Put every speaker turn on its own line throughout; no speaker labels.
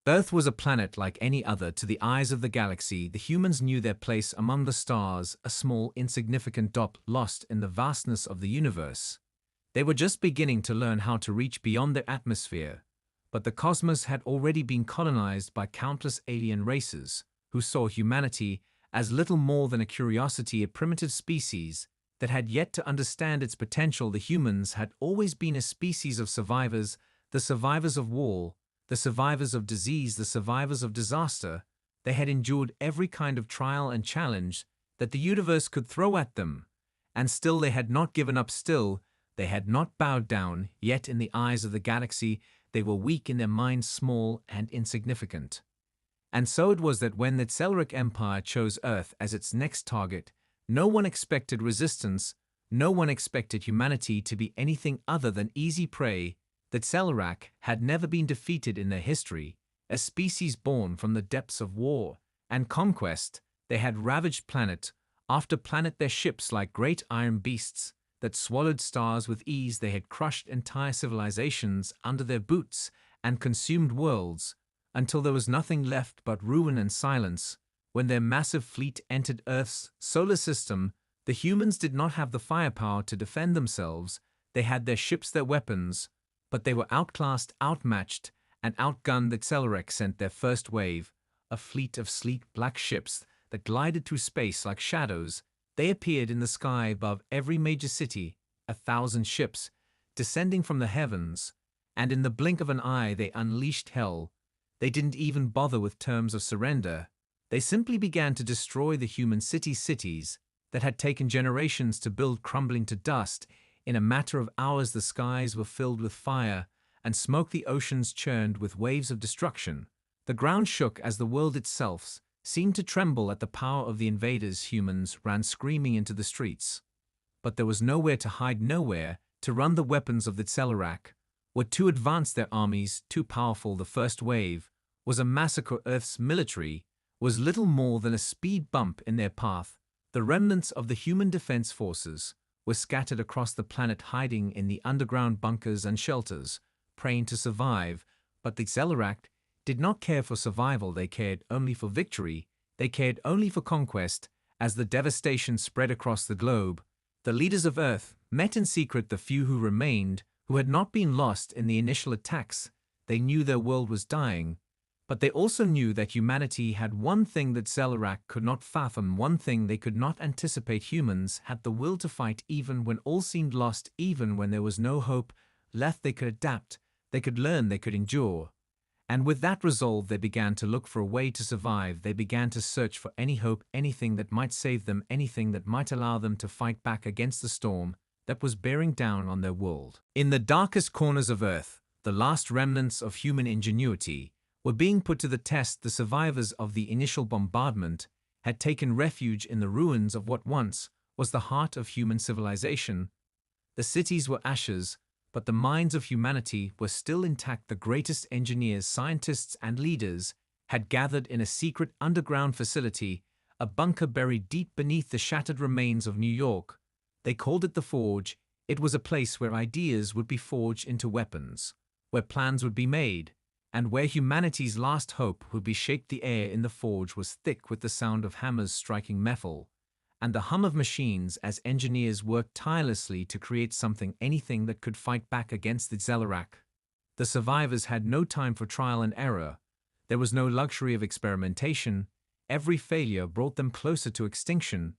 Earth was a planet like any other to the eyes of the galaxy. The humans knew their place among the stars, a small, insignificant dot lost in the vastness of the universe. They were just beginning to learn how to reach beyond their atmosphere, but the cosmos had already been colonized by countless alien races, who saw humanity as little more than a curiosity, a primitive species that had yet to understand its potential. The humans had always been a species of survivors, the survivors of war, the survivors of disease, the survivors of disaster. They had endured every kind of trial and challenge that the universe could throw at them, and still they had not given up. Still, they had not bowed down. Yet in the eyes of the galaxy, they were weak, in their minds small and insignificant. And so it was that when the Tselric Empire chose Earth as its next target, no one expected resistance, no one expected humanity to be anything other than easy prey. The Tselric had never been defeated in their history, a species born from the depths of war and conquest. They had ravaged planet after planet, their ships like great iron beasts that swallowed stars with ease. They had crushed entire civilizations under their boots and consumed worlds until there was nothing left but ruin and silence. When their massive fleet entered Earth's solar system, the humans did not have the firepower to defend themselves. They had their ships, their weapons, but they were outclassed, outmatched, and outgunned. The Tselric sent their first wave, a fleet of sleek black ships that glided through space like shadows. They appeared in the sky above every major city, 1,000 ships, descending from the heavens, and in the blink of an eye they unleashed hell. They didn't even bother with terms of surrender. They simply began to destroy the human cities that had taken generations to build, crumbling to dust. In a matter of hours, the skies were filled with fire and smoke, the oceans churned with waves of destruction. The ground shook as the world itself seemed to tremble at the power of the invaders. Humans ran screaming into the streets. But there was nowhere to hide, nowhere to run. The weapons of the Tselric were too advanced, their armies too powerful. The first wave was a massacre. Earth's military was little more than a speed bump in their path. The remnants of the human defense forces were scattered across the planet, hiding in the underground bunkers and shelters, praying to survive. But the Tselric did not care for survival. They cared only for victory. They cared only for conquest. As the devastation spread across the globe, the leaders of Earth met in secret. The few who remained, who had not been lost in the initial attacks, they knew their world was dying. But they also knew that humanity had one thing that Tselric could not fathom, one thing they could not anticipate. Humans had the will to fight even when all seemed lost, even when there was no hope left. They could adapt, they could learn, they could endure. And with that resolve, they began to look for a way to survive. They began to search for any hope, anything that might save them, anything that might allow them to fight back against the storm that was bearing down on their world. In the darkest corners of Earth, the last remnants of human ingenuity were being put to the test. The survivors of the initial bombardment had taken refuge in the ruins of what once was the heart of human civilization. The cities were ashes, but the minds of humanity were still intact. The greatest engineers, scientists, and leaders had gathered in a secret underground facility, a bunker buried deep beneath the shattered remains of New York. They called it the Forge. It was a place where ideas would be forged into weapons, where plans would be made, and where humanity's last hope would be shaped. The air in the forge was thick with the sound of hammers striking metal, and the hum of machines as engineers worked tirelessly to create something, anything that could fight back against the Tselric. The survivors had no time for trial and error. There was no luxury of experimentation. Every failure brought them closer to extinction.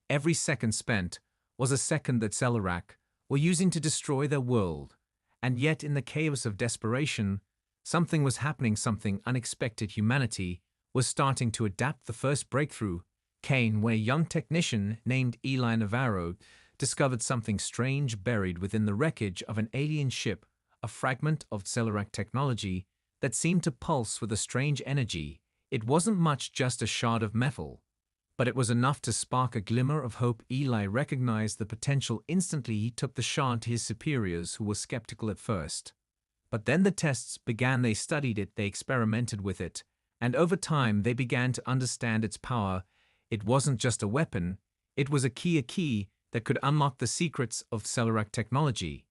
Every second spent was a second that Tselric were using to destroy their world. And yet, in the chaos of desperation, something was happening, something unexpected. Humanity was starting to adapt. The first breakthrough came when a young technician named Eli Navarro discovered something strange buried within the wreckage of an alien ship, a fragment of Tselric technology that seemed to pulse with a strange energy. It wasn't much, just a shard of metal, but it was enough to spark a glimmer of hope. Eli recognized the potential instantly. He took the shard to his superiors, who were skeptical at first. But then the tests began. They studied it, they experimented with it, and over time they began to understand its power. It wasn't just a weapon, it was a key that could unlock the secrets of Tselric technology.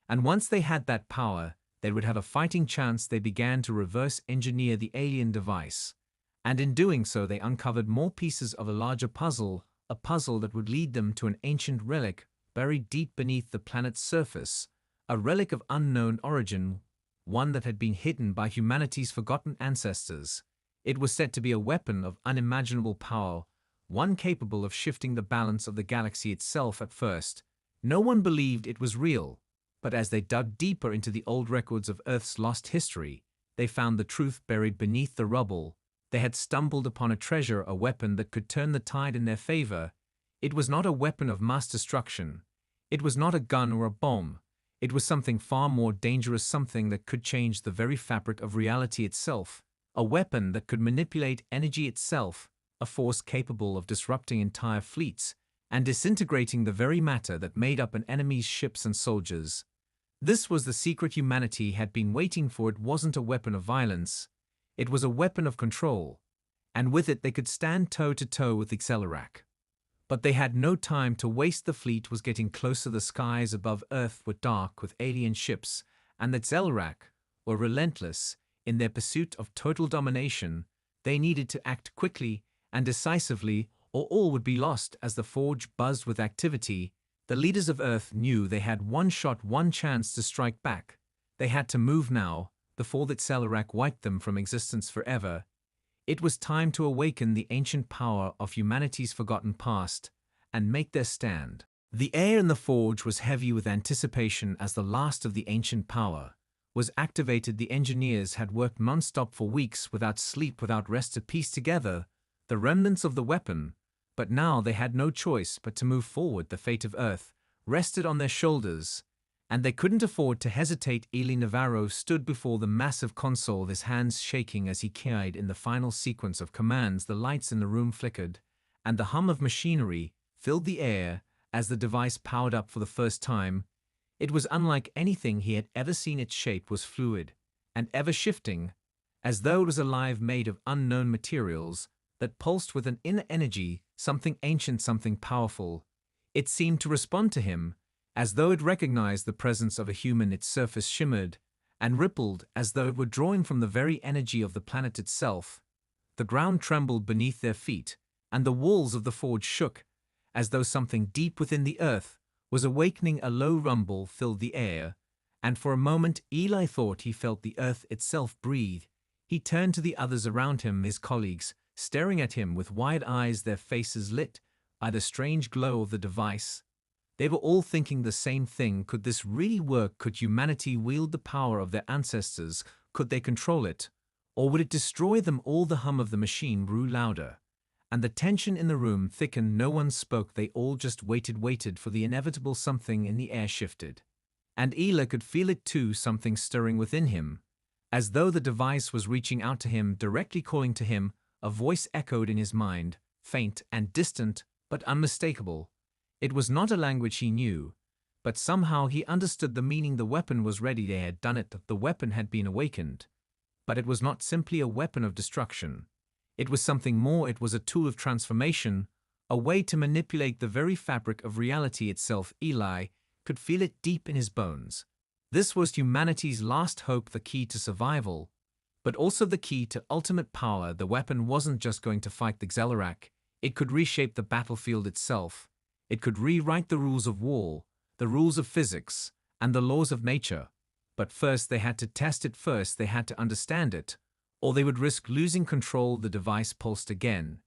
And once they had that power, they would have a fighting chance, they began to reverse engineer the alien device. And in doing so, they uncovered more pieces of a larger puzzle, a puzzle that would lead them to an ancient relic buried deep beneath the planet's surface, a relic of unknown origin, one that had been hidden by humanity's forgotten ancestors. It was said to be a weapon of unimaginable power, one capable of shifting the balance of the galaxy itself. At first, no one believed it was real, but as they dug deeper into the old records of Earth's lost history, they found the truth buried beneath the rubble. They had stumbled upon a treasure, a weapon that could turn the tide in their favor. It was not a weapon of mass destruction. It was not a gun or a bomb. It was something far more dangerous, something that could change the very fabric of reality itself, a weapon that could manipulate energy itself, a force capable of disrupting entire fleets and disintegrating the very matter that made up an enemy's ships and soldiers. This was the secret humanity had been waiting for. It wasn't a weapon of violence. It was a weapon of control, and with it they could stand toe-to-toe with Xel'Arak. But they had no time to waste. The fleet was getting closer. The skies above Earth were dark with alien ships, and the Xel'Arak were relentless in their pursuit of total domination. They needed to act quickly and decisively, or all would be lost. As the forge buzzed with activity, the leaders of Earth knew they had one shot, one chance to strike back. They had to move now, before the Xel'Arak wiped them from existence forever. It was time to awaken the ancient power of humanity's forgotten past and make their stand. The air in the forge was heavy with anticipation as the last of the ancient power was activated. The engineers had worked non-stop for weeks, without sleep, without rest, to piece together the remnants of the weapon. But now they had no choice but to move forward. The fate of Earth rested on their shoulders, and they couldn't afford to hesitate. Eli Navarro stood before the massive console, his hands shaking as he keyed in the final sequence of commands. The lights in the room flickered, and the hum of machinery filled the air as the device powered up for the first time. It was unlike anything he had ever seen. Its shape was fluid and ever-shifting, as though it was alive, made of unknown materials that pulsed with an inner energy, something ancient, something powerful. It seemed to respond to him, as though it recognized the presence of a human. Its surface shimmered and rippled as though it were drawing from the very energy of the planet itself. The ground trembled beneath their feet, and the walls of the forge shook, as though something deep within the earth was awakening. A low rumble filled the air, and for a moment Eli thought he felt the earth itself breathe. He turned to the others around him, his colleagues, staring at him with wide eyes, their faces lit by the strange glow of the device. They were all thinking the same thing. Could this really work? Could humanity wield the power of their ancestors? Could they control it? Or would it destroy them all? The hum of the machine grew louder, and the tension in the room thickened. No one spoke. They all just waited for the inevitable. Something in the air shifted, and Eli could feel it too, something stirring within him, as though the device was reaching out to him, directly calling to him. A voice echoed in his mind, faint and distant, but unmistakable. It was not a language he knew, but somehow he understood the meaning. The weapon was ready. They had done it. The weapon had been awakened. But it was not simply a weapon of destruction. It was something more. It was a tool of transformation, a way to manipulate the very fabric of reality itself. Eli could feel it deep in his bones. This was humanity's last hope, the key to survival, but also the key to ultimate power. The weapon wasn't just going to fight the Xel'Arak. It could reshape the battlefield itself. It could rewrite the rules of war, the rules of physics, and the laws of nature. But first they had to test it. First they had to understand it, or they would risk losing control. The device pulsed again,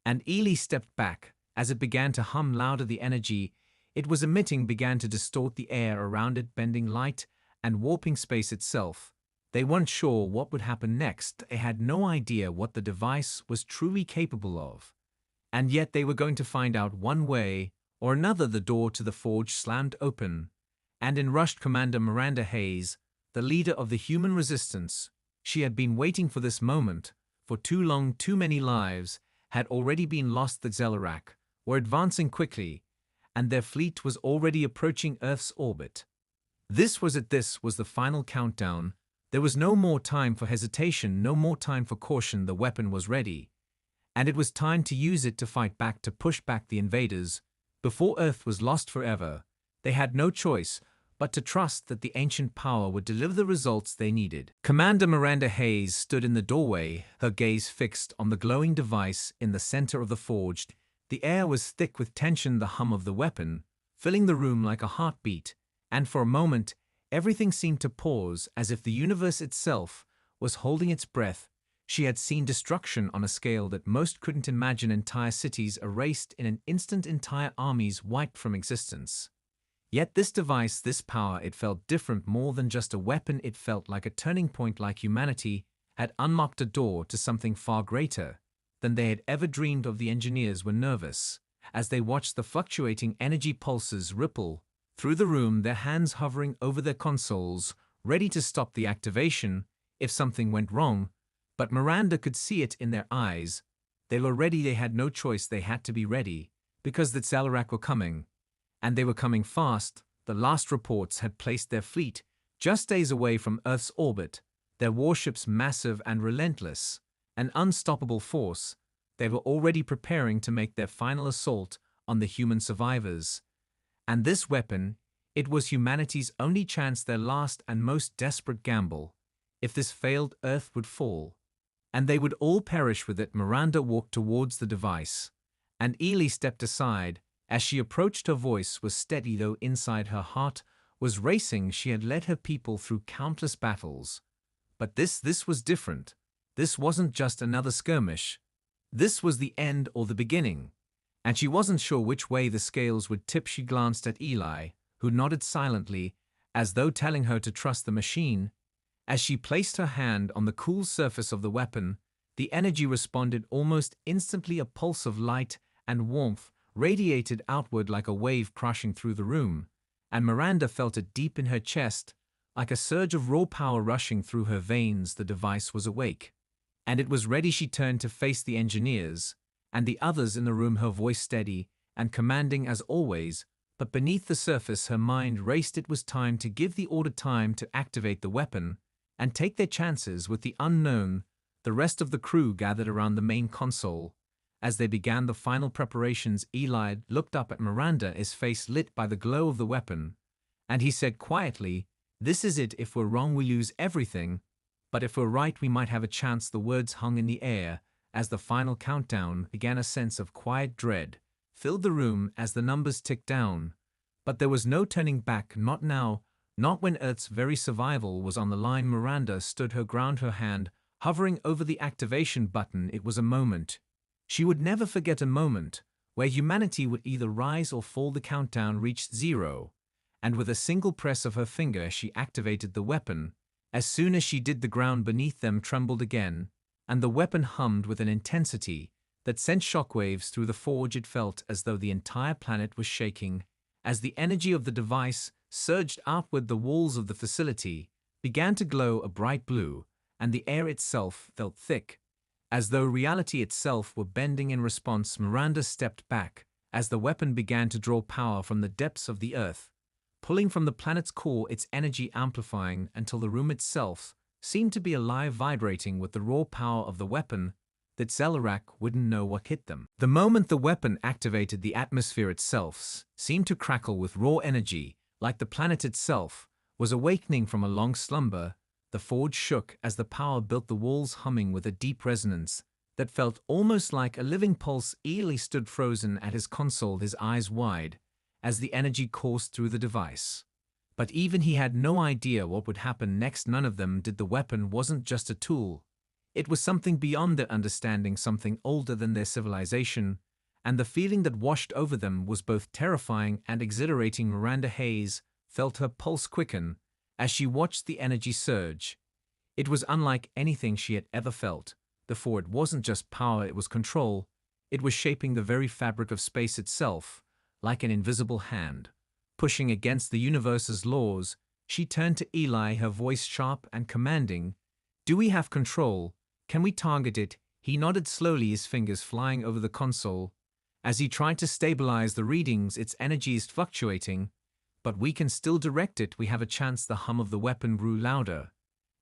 and Eli stepped back as it began to hum louder. The energy it was emitting began to distort the air around it, bending light and warping space itself. They weren't sure what would happen next. They had no idea what the device was truly capable of. And yet they were going to find out one way or another. The door to the forge slammed open, and in rushed Commander Miranda Hayes, the leader of the human resistance. She had been waiting for this moment for too long. Too many lives had already been lost. The Xel'Arak were advancing quickly, and their fleet was already approaching Earth's orbit. This was it. This was the final countdown. There was no more time for hesitation, no more time for caution. The weapon was ready, and it was time to use it to fight back, to push back the invaders, before Earth was lost forever. They had no choice but to trust that the ancient power would deliver the results they needed. Commander Miranda Hayes stood in the doorway, her gaze fixed on the glowing device in the center of the forge. The air was thick with tension, the hum of the weapon, filling the room like a heartbeat, and for a moment, everything seemed to pause as if the universe itself was holding its breath. She had seen destruction on a scale that most couldn't imagine, entire cities erased in an instant, entire armies wiped from existence. Yet this device, this power, it felt different, more than just a weapon. It felt like a turning point, like humanity had unlocked a door to something far greater than they had ever dreamed of. The engineers were nervous as they watched the fluctuating energy pulses ripple through the room, their hands hovering over their consoles, ready to stop the activation if something went wrong. But Miranda could see it in their eyes. They were ready. They had no choice. They had to be ready because the Zelarac were coming. And they were coming fast. The last reports had placed their fleet just days away from Earth's orbit, their warships massive and relentless, an unstoppable force. They were already preparing to make their final assault on the human survivors. And this weapon, it was humanity's only chance, their last and most desperate gamble. If this failed, Earth would fall, and they would all perish with it. Miranda walked towards the device, and Ely stepped aside. As she approached, her voice was steady, though inside her heart was racing. She had led her people through countless battles. But this was different. This wasn't just another skirmish. This was the end or the beginning. And she wasn't sure which way the scales would tip. She glanced at Ely, who nodded silently, as though telling her to trust the machine. As she placed her hand on the cool surface of the weapon, the energy responded almost instantly. A pulse of light and warmth radiated outward like a wave crashing through the room, and Miranda felt it deep in her chest, like a surge of raw power rushing through her veins. The device was awake, and it was ready. She turned to face the engineers and the others in the room, her voice steady and commanding as always, but beneath the surface her mind raced. It was time to give the order, time to activate the weapon and take their chances with the unknown. The rest of the crew gathered around the main console. As they began the final preparations, Ely looked up at Miranda, his face lit by the glow of the weapon, and he said quietly, "This is it. If we're wrong, we lose everything, but if we're right, we might have a chance." The words hung in the air as the final countdown began. A sense of quiet dread filled the room as the numbers ticked down. But there was no turning back, not now, not when Earth's very survival was on the line. Miranda stood her ground, her hand hovering over the activation button. It was a moment she would never forget, a moment where humanity would either rise or fall. The countdown reached 0, and with a single press of her finger she activated the weapon. As soon as she did, the ground beneath them trembled again, and the weapon hummed with an intensity that sent shockwaves through the forge. It felt as though the entire planet was shaking. As the energy of the device surged outward, the walls of the facility began to glow a bright blue, and the air itself felt thick, as though reality itself were bending in response. Miranda stepped back as the weapon began to draw power from the depths of the Earth, pulling from the planet's core, its energy amplifying until the room itself seemed to be alive, vibrating with the raw power of the weapon. That Zelarac wouldn't know what hit them. The moment the weapon activated, the atmosphere itself seemed to crackle with raw energy, like the planet itself was awakening from a long slumber. The forge shook as the power built, the walls humming with a deep resonance that felt almost like a living pulse. Ely stood frozen at his console, his eyes wide, as the energy coursed through the device. But even he had no idea what would happen next. None of them did. The weapon wasn't just a tool. It was something beyond their understanding, something older than their civilization, and the feeling that washed over them was both terrifying and exhilarating. Miranda Hayes felt her pulse quicken as she watched the energy surge. It was unlike anything she had ever felt before. It wasn't just power, it was control. It was shaping the very fabric of space itself, like an invisible hand, pushing against the universe's laws. She turned to Ely, her voice sharp and commanding. "Do we have control? Can we target it?" He nodded slowly, his fingers flying over the console. As he tried to stabilize the readings, its energy is fluctuating, but we can still direct it. We have a chance. The hum of the weapon grew louder,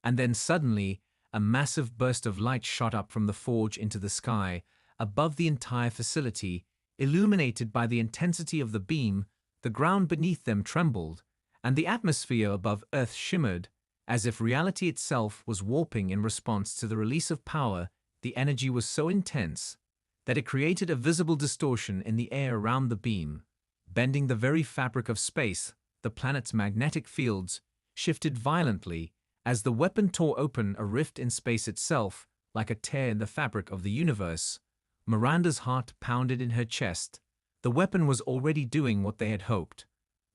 and then suddenly, a massive burst of light shot up from the forge into the sky, above the entire facility. Illuminated by the intensity of the beam, the ground beneath them trembled, and the atmosphere above Earth shimmered, as if reality itself was warping in response to the release of power. The energy was so intense that it created a visible distortion in the air around the beam, bending the very fabric of space. The planet's magnetic fields shifted violently as the weapon tore open a rift in space itself, like a tear in the fabric of the universe. Miranda's heart pounded in her chest. The weapon was already doing what they had hoped,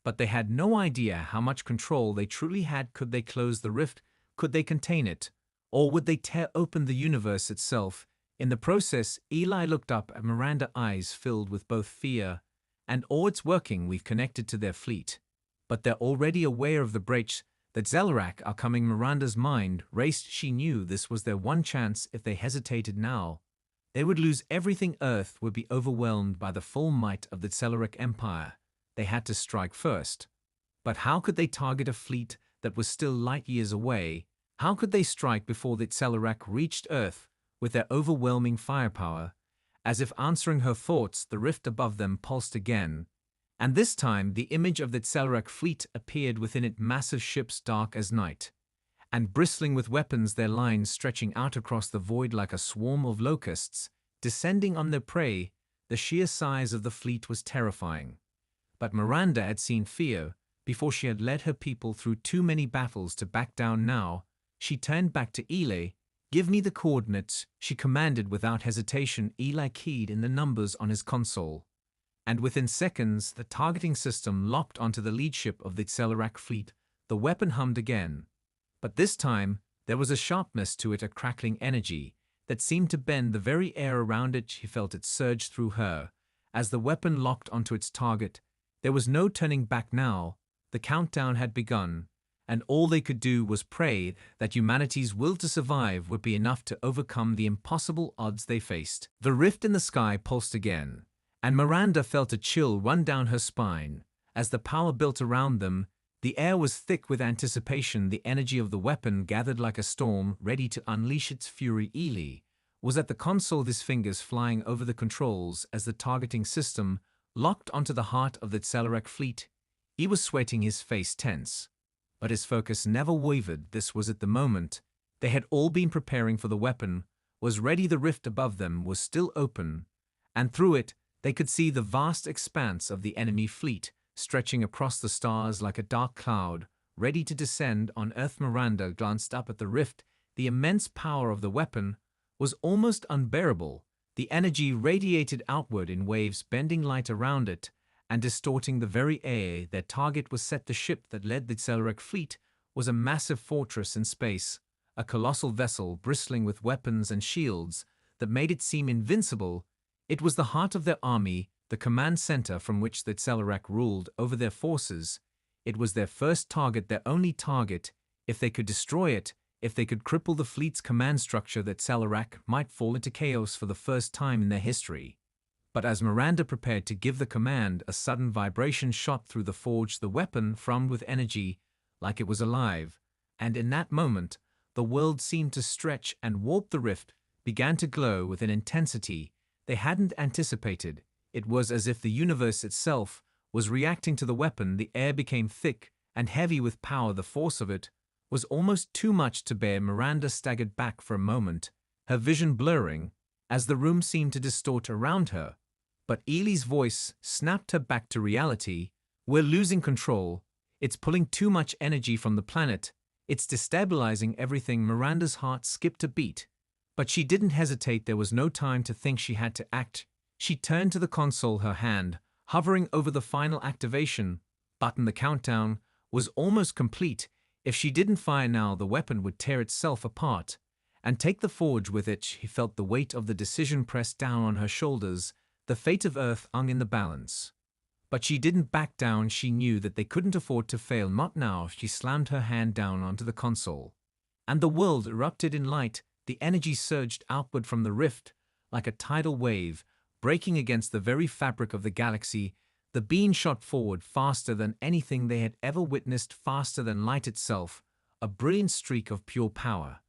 but they had no idea how much control they truly had. Could they close the rift? Could they contain it? Or would they tear open the universe itself? In the process, Eli looked up at Miranda, eyes filled with both fear and awe. It's working, we've connected to their fleet. But they're already aware of the breach that Zelrak are coming. Miranda's mind raced. She knew this was their one chance. If they hesitated now, they would lose everything. Earth would be overwhelmed by the full might of the Zelrak Empire. They had to strike first. But how could they target a fleet that was still light years away? How could they strike before the Zelrak reached Earth with their overwhelming firepower? As if answering her thoughts, the rift above them pulsed again, and this time the image of the Zelrak fleet appeared within it, massive ships dark as night, and bristling with weapons, their lines stretching out across the void like a swarm of locusts, descending on their prey. The sheer size of the fleet was terrifying. But Miranda had seen fear before. She had led her people through too many battles to back down now. She turned back to Eli. "Give me the coordinates," she commanded without hesitation. Eli keyed in the numbers on his console, and within seconds the targeting system locked onto the lead ship of the Zelrak fleet. The weapon hummed again, but this time there was a sharpness to it, a crackling energy that seemed to bend the very air around it. She felt it surge through her as the weapon locked onto its target. There was no turning back now. The countdown had begun, and all they could do was pray that humanity's will to survive would be enough to overcome the impossible odds they faced. The rift in the sky pulsed again, and Miranda felt a chill run down her spine as the power built around them. The air was thick with anticipation. The energy of the weapon gathered like a storm, ready to unleash its fury. Eli was at the console, his fingers flying over the controls as the targeting system locked onto the heart of the Zelrak fleet. He was sweating, his face tense, but his focus never wavered. This was at the moment they had all been preparing for. The weapon was ready. The rift above them was still open, and through it they could see the vast expanse of the enemy fleet stretching across the stars like a dark cloud, ready to descend on Earth. Miranda glanced up at the rift. The immense power of the weapon was almost unbearable. The energy radiated outward in waves, bending light around it and distorting the very air. Their target was set. The ship that led the Zelrak fleet was a massive fortress in space, a colossal vessel bristling with weapons and shields that made it seem invincible. It was the heart of their army, the command center from which the Zelrak ruled over their forces. It was their first target, their only target. If they could destroy it, if they could cripple the fleet's command structure, that Zelrak might fall into chaos for the first time in their history. But as Miranda prepared to give the command, a sudden vibration shot through the forge. The weapon thrummed with energy, like it was alive, and in that moment, the world seemed to stretch and warp. The rift began to glow with an intensity they hadn't anticipated. It was as if the universe itself was reacting to the weapon. The air became thick and heavy with power. The force of it was almost too much to bear. Miranda staggered back for a moment, her vision blurring as the room seemed to distort around her. But Eli's voice snapped her back to reality. "We're losing control. It's pulling too much energy from the planet. It's destabilizing everything." Miranda's heart skipped a beat, but she didn't hesitate. There was no time to think. She had to act. She turned to the console, her hand hovering over the final activation button. The countdown was almost complete. If she didn't fire now, the weapon would tear itself apart and take the forge with it. She felt the weight of the decision press down on her shoulders. The fate of Earth hung in the balance. But she didn't back down. She knew that they couldn't afford to fail, not now. She slammed her hand down onto the console, and the world erupted in light. The energy surged outward from the rift like a tidal wave, breaking against the very fabric of the galaxy. The beam shot forward faster than anything they had ever witnessed, faster than light itself, a brilliant streak of pure power.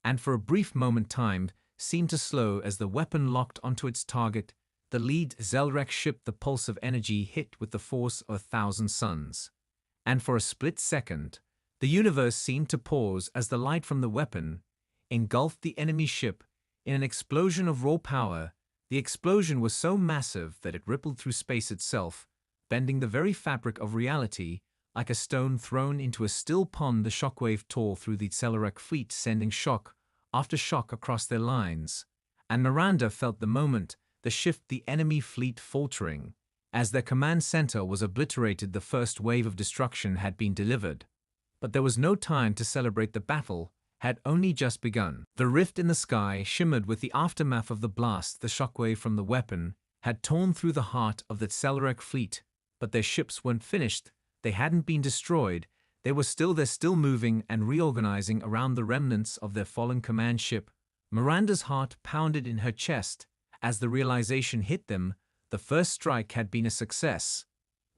And for a brief moment time seemed to slow as the weapon locked onto its target, the lead Zelrak ship. The pulse of energy hit with the force of 1,000 suns, And for a split second, the universe seemed to pause as the light from the weapon engulfed the enemy ship in an explosion of raw power. The explosion was so massive that it rippled through space itself, bending the very fabric of reality. Like a stone thrown into a still pond, the shockwave tore through the Tesseract fleet, sending shock after shock across their lines. And Miranda felt the moment the shift the enemy fleet faltering. As their command center was obliterated, the first wave of destruction had been delivered. But there was no time to celebrate. The battle had only just begun. The rift in the sky shimmered with the aftermath of the blast. The shockwave from the weapon had torn through the heart of the Tesseract fleet, but their ships weren't finished. They hadn't been destroyed. They were still there, still moving and reorganizing around the remnants of their fallen command ship. Miranda's heart pounded in her chest as the realization hit them. The first strike had been a success.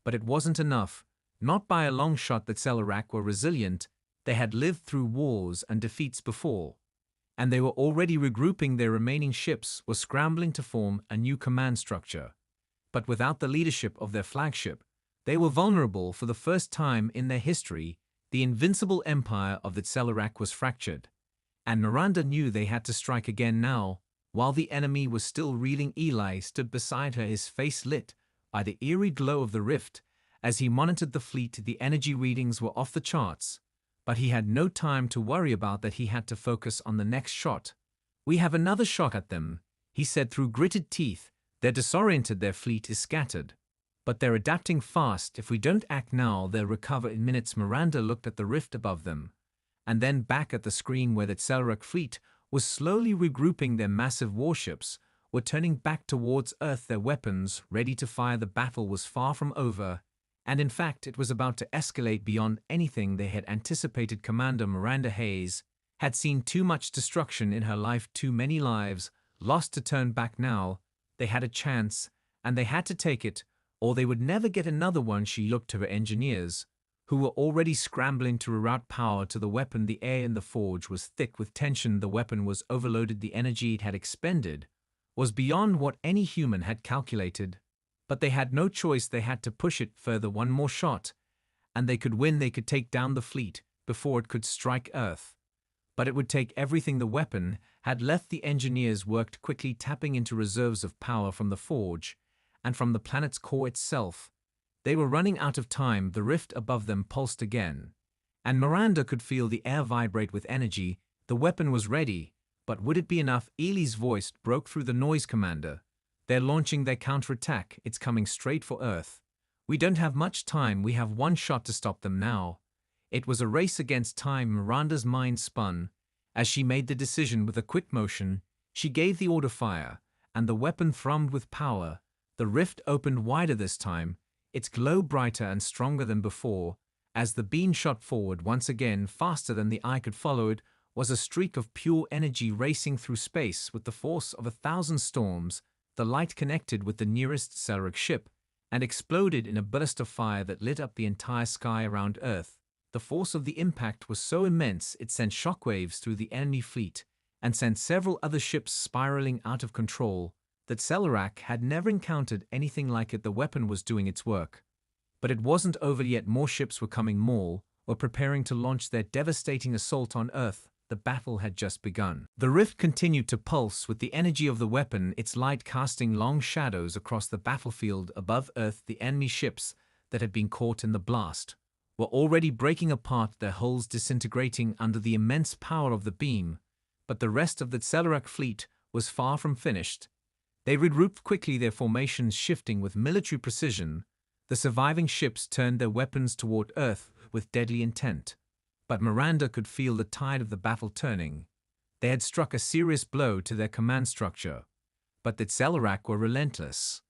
But it wasn't enough. Not by a long shot. The Tesseract were resilient. They had lived through wars and defeats before. And they were already regrouping. Their remaining ships were scrambling to form a new command structure. But without the leadership of their flagship, they were vulnerable. For the first time in their history, the invincible empire of the Tesseract was fractured. And Miranda knew they had to strike again now. While the enemy was still reeling, Eli stood beside her, his face lit by the eerie glow of the rift. As he monitored the fleet, the energy readings were off the charts. But he had no time to worry about that. He had to focus on the next shot. "We have another shot at them," he said through gritted teeth. "They're disoriented, their fleet is scattered. But they're adapting fast. If we don't act now, they'll recover in minutes." Miranda looked at the rift above them, and then back at the screen where the Tesseract fleet was slowly regrouping. Their massive warships were turning back towards Earth, their weapons ready to fire. The battle was far from over, and in fact it was about to escalate beyond anything they had anticipated. Commander Miranda Hayes had seen too much destruction in her life, too many lives lost to turn back now. They had a chance, and they had to take it, or they would never get another one. She looked to her engineers, who were already scrambling to reroute power to the weapon. The air in the forge was thick with tension. The weapon was overloaded. The energy it had expended was beyond what any human had calculated. But they had no choice. They had to push it further. One more shot, and they could win. They could take down the fleet before it could strike Earth. But it would take everything the weapon had left. The engineers worked quickly, tapping into reserves of power from the forge and from the planet's core itself. They were running out of time. The rift above them pulsed again, and Miranda could feel the air vibrate with energy. The weapon was ready, but would it be enough? Ely's voice broke through the noise. "Commander, they're launching their counterattack. It's coming straight for Earth. We don't have much time. We have one shot to stop them now." It was a race against time. Miranda's mind spun as she made the decision. With a quick motion, she gave the order fire, and the weapon thrummed with power. The rift opened wider this time, its glow brighter and stronger than before. As the beam shot forward once again, faster than the eye could follow, it was a streak of pure energy racing through space with the force of 1,000 storms. The light connected with the nearest Tesseract ship and exploded in a burst of fire that lit up the entire sky around Earth. The force of the impact was so immense it sent shockwaves through the enemy fleet and sent several other ships spiraling out of control. The Tesseract had never encountered anything like it. The weapon was doing its work. But it wasn't over yet. More ships were coming. More were preparing to launch their devastating assault on Earth. The battle had just begun. The rift continued to pulse with the energy of the weapon, its light casting long shadows across the battlefield above Earth. The enemy ships that had been caught in the blast were already breaking apart, their hulls disintegrating under the immense power of the beam. But the rest of the Tesseract fleet was far from finished. They regrouped quickly, their formations shifting with military precision. The surviving ships turned their weapons toward Earth with deadly intent. But Miranda could feel the tide of the battle turning. They had struck a serious blow to their command structure. But the Tesseract were relentless,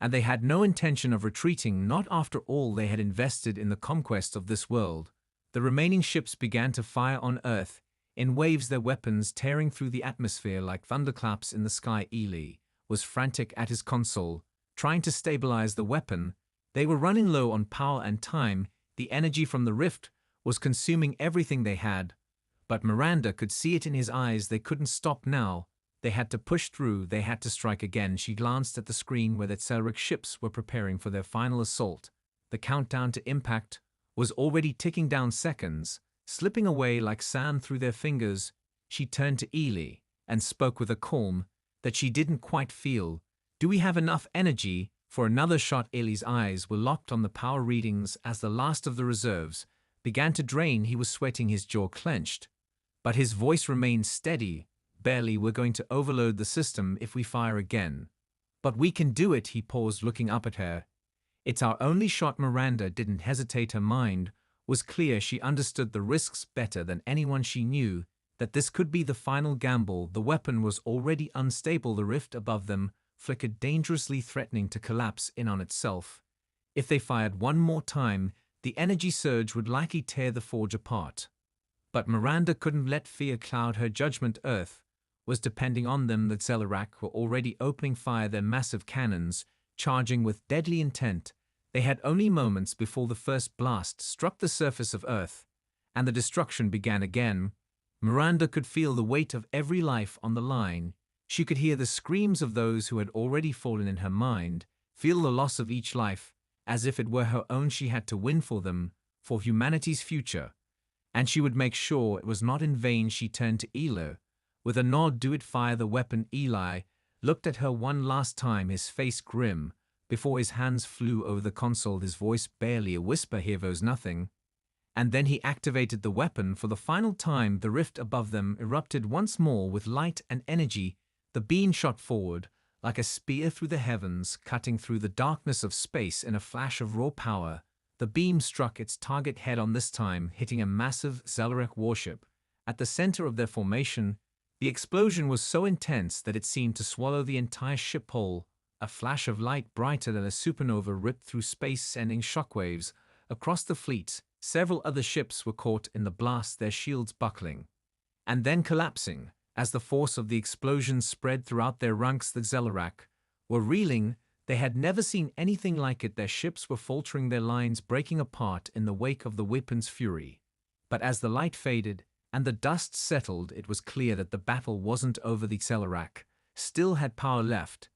and they had no intention of retreating, not after all they had invested in the conquest of this world. The remaining ships began to fire on Earth in waves, their weapons tearing through the atmosphere like thunderclaps in the sky. Ely was frantic at his console, trying to stabilize the weapon. They were running low on power and time. The energy from the rift was consuming everything they had. But Miranda could see it in his eyes. They couldn't stop now. They had to push through. They had to strike again. She glanced at the screen where the Tesseract ships were preparing for their final assault. The countdown to impact was already ticking down seconds, slipping away like sand through their fingers. She turned to Ely and spoke with a calm that she didn't quite feel. "Do we have enough energy for another shot?" Ely's eyes were locked on the power readings as the last of the reserves began to drain. He was sweating, his jaw clenched. But his voice remained steady. "Barely. We're going to overload the system if we fire again." "But we can do it." He paused, looking up at her. "It's our only shot." Miranda didn't hesitate. Her mind was clear. She understood the risks better than anyone. She knew that this could be the final gamble. The weapon was already unstable. The rift above them flickered dangerously, threatening to collapse in on itself. If they fired one more time, the energy surge would likely tear the forge apart. But Miranda couldn't let fear cloud her judgment. Earth was depending on them. The Zellerak were already opening fire, their massive cannons charging with deadly intent. They had only moments before the first blast struck the surface of Earth, and the destruction began again. Miranda could feel the weight of every life on the line. She could hear the screams of those who had already fallen. In her mind, feel the loss of each life, as if it were her own. She had to win for them, for humanity's future. And she would make sure it was not in vain. She turned to Ely with a nod. "Do it. Fire the weapon." Ely looked at her one last time, his face grim, before his hands flew over the console, his voice barely a whisper. "Here goes nothing." And then he activated the weapon for the final time. The rift above them erupted once more with light and energy. The beam shot forward like a spear through the heavens, cutting through the darkness of space in a flash of raw power. The beam struck its target head-on, this time hitting a massive Zellerak warship at the center of their formation. The explosion was so intense that it seemed to swallow the entire ship whole. A flash of light brighter than a supernova ripped through space, sending shockwaves across the fleet. Several other ships were caught in the blast, their shields buckling and then collapsing as the force of the explosion spread throughout their ranks. The Zellerak were reeling. They had never seen anything like it. Their ships were faltering, their lines breaking apart in the wake of the weapon's fury. But as the light faded and the dust settled, it was clear that the battle wasn't over. The Zellerak still had power left,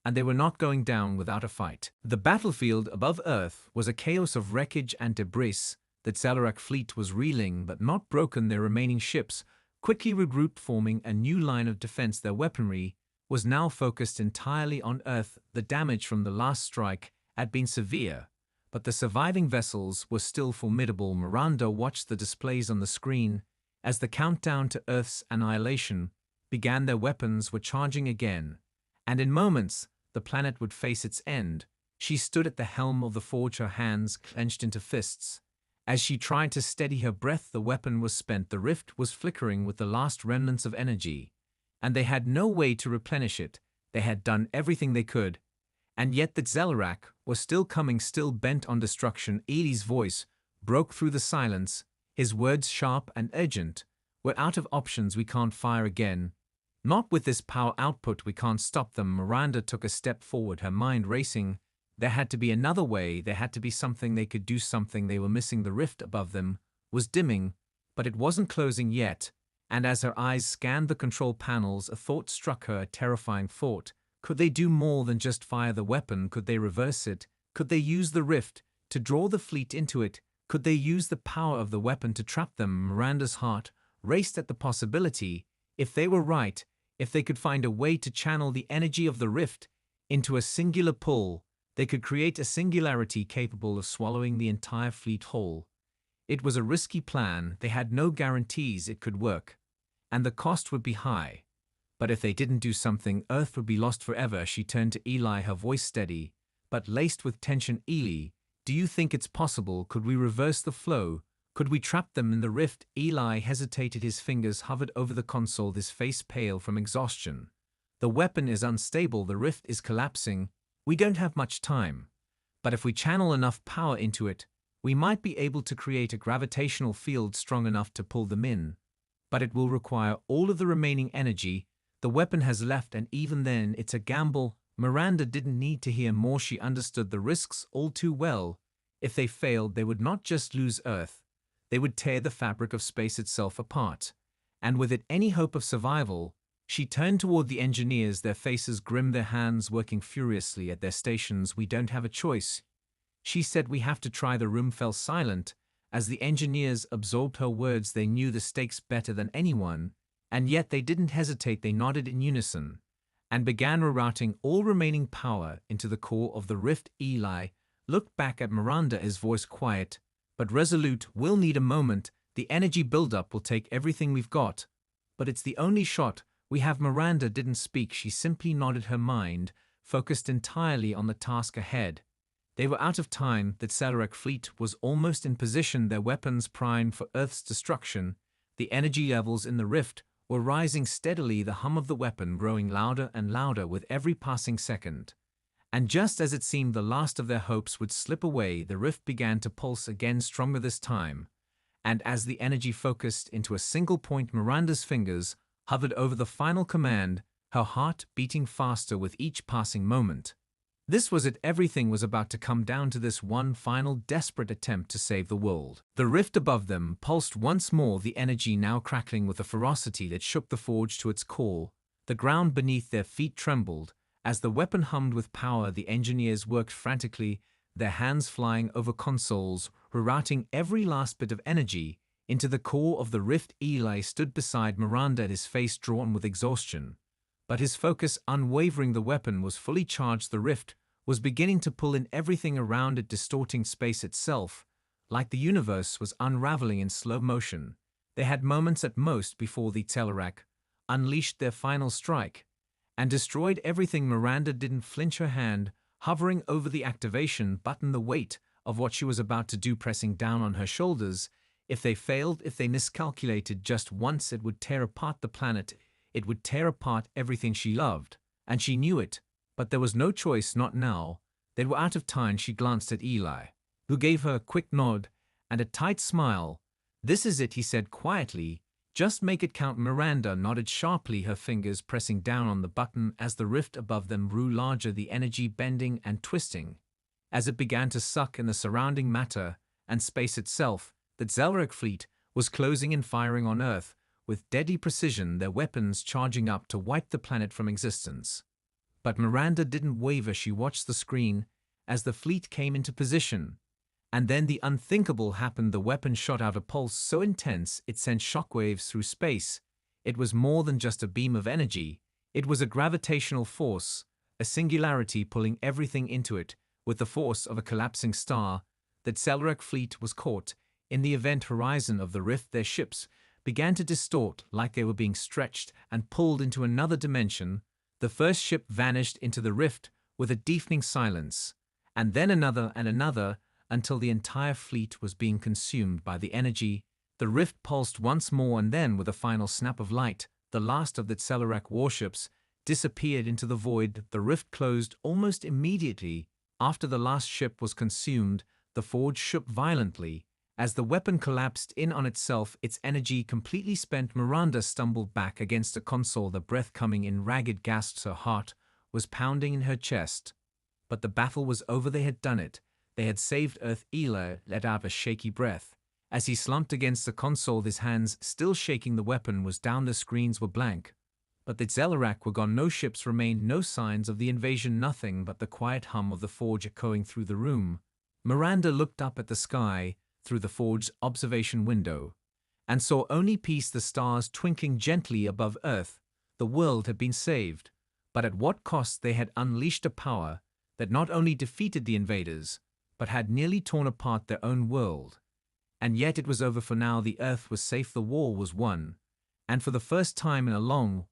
and they were not going down without a fight. The battlefield above Earth was a chaos of wreckage and debris. The Zellerak fleet was reeling but not broken. Their remaining ships quickly regrouped, forming a new line of defense. Their weaponry was now focused entirely on Earth. The damage from the last strike had been severe, but the surviving vessels were still formidable. Miranda watched the displays on the screen as the countdown to Earth's annihilation began. Their weapons were charging again, and in moments the planet would face its end. She stood at the helm of the forge, her hands clenched into fists. As she tried to steady her breath, the weapon was spent. The rift was flickering with the last remnants of energy, and they had no way to replenish it. They had done everything they could, and yet the Zellerak was still coming, still bent on destruction. Ely's voice broke through the silence, his words sharp and urgent. "We're out of options. We can't fire again. Not with this power output. We can't stop them." Miranda took a step forward, her mind racing. There had to be another way. There had to be something they could do, something they were missing. The rift above them was dimming, but it wasn't closing yet. And as her eyes scanned the control panels, a thought struck her, a terrifying thought. Could they do more than just fire the weapon? Could they reverse it? Could they use the rift to draw the fleet into it? Could they use the power of the weapon to trap them? Miranda's heart raced at the possibility. If they were right, if they could find a way to channel the energy of the rift into a singular pull, they could create a singularity capable of swallowing the entire fleet whole. It was a risky plan. They had no guarantees it could work, and the cost would be high. But if they didn't do something, Earth would be lost forever. She turned to Ely, her voice steady, but laced with tension. "Ely, do you think it's possible? Could we reverse the flow? Could we trap them in the rift?" Ely hesitated, his fingers hovered over the console, his face pale from exhaustion. "The weapon is unstable, the rift is collapsing. We don't have much time. But if we channel enough power into it, we might be able to create a gravitational field strong enough to pull them in. But it will require all of the remaining energy the weapon has left, and even then it's a gamble." Miranda didn't need to hear more. She understood the risks all too well. If they failed, they would not just lose Earth. They would tear the fabric of space itself apart. And with it any hope of survival, she turned toward the engineers, their faces grim, their hands working furiously at their stations. "We don't have a choice," she said. "We have to try." The room fell silent As the engineers absorbed her words, they knew the stakes better than anyone, and yet they didn't hesitate. They nodded in unison and began rerouting all remaining power into the core of the rift. Eli looked back at Miranda, his voice quiet but resolute. "We'll need a moment. The energy buildup will take everything we've got. But it's the only shot we have." Miranda didn't speak. She simply nodded, her mind focused entirely on the task ahead. They were out of time. The Tesseract fleet was almost in position, their weapons primed for Earth's destruction. The energy levels in the rift were rising steadily, the hum of the weapon growing louder and louder with every passing second. And just as it seemed the last of their hopes would slip away, the rift began to pulse again, stronger this time. And as the energy focused into a single point, Miranda's fingers hovered over the final command, her heart beating faster with each passing moment. This was it. Everything was about to come down to this one final desperate attempt to save the world. The rift above them pulsed once more, the energy now crackling with a ferocity that shook the forge to its core. The ground beneath their feet trembled. As the weapon hummed with power, the engineers worked frantically, their hands flying over consoles, rerouting every last bit of energy into the core of the rift. Eli stood beside Miranda, his face drawn with exhaustion, but his focus unwavering. The weapon was fully charged. The rift was beginning to pull in everything around it, distorting space itself, like the universe was unraveling in slow motion. They had moments at most before the Tesseract unleashed their final strike and destroyed everything. Miranda didn't flinch, her hand hovering over the activation button, the weight of what she was about to do pressing down on her shoulders. If they failed, if they miscalculated just once, it would tear apart the planet. It would tear apart everything she loved, and she knew it. But there was no choice, not now. They were out of time. She glanced at Eli, who gave her a quick nod and a tight smile. "This is it," he said quietly. "Just make it count." Miranda nodded sharply, her fingers pressing down on the button as the rift above them grew larger, the energy bending and twisting. As it began to suck in the surrounding matter and space itself, the Tesseract fleet was closing in, firing on Earth with deadly precision, their weapons charging up to wipe the planet from existence. But Miranda didn't waver. She watched the screen as the fleet came into position. And then the unthinkable happened. The weapon shot out a pulse so intense it sent shockwaves through space. It was more than just a beam of energy. It was a gravitational force, a singularity pulling everything into it with the force of a collapsing star. The Tesseract fleet was caught in the event horizon of the rift. Their ships began to distort like they were being stretched and pulled into another dimension. The first ship vanished into the rift with a deafening silence, and then another and another, until the entire fleet was being consumed by the energy. The rift pulsed once more, and then, with a final snap of light, the last of the Tesseract warships disappeared into the void. The rift closed almost immediately after the last ship was consumed. The forge shook violently as the weapon collapsed in on itself, its energy completely spent. Miranda stumbled back against a console, the breath coming in ragged gasps. Her heart was pounding in her chest. But the battle was over. They had done it. They had saved Earth. Eli let out a shaky breath as he slumped against the console, his hands still shaking. The weapon was down, the screens were blank. But the Tesseract were gone. No ships remained, no signs of the invasion, nothing but the quiet hum of the forge echoing through the room. Miranda looked up at the sky through the forge's observation window and saw only peace, the stars twinkling gently above Earth. The world had been saved, but at what cost? They had unleashed a power that not only defeated the invaders, but had nearly torn apart their own world. And yet it was over for now. The Earth was safe, the war was won, and for the first time in a long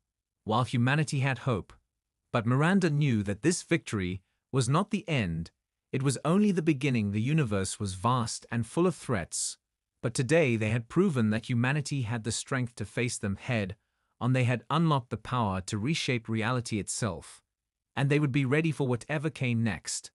while humanity had hope. But Miranda knew that this victory was not the end. It was only the beginning. The universe was vast and full of threats, but today they had proven that humanity had the strength to face them head on. They had unlocked the power to reshape reality itself, and they would be ready for whatever came next.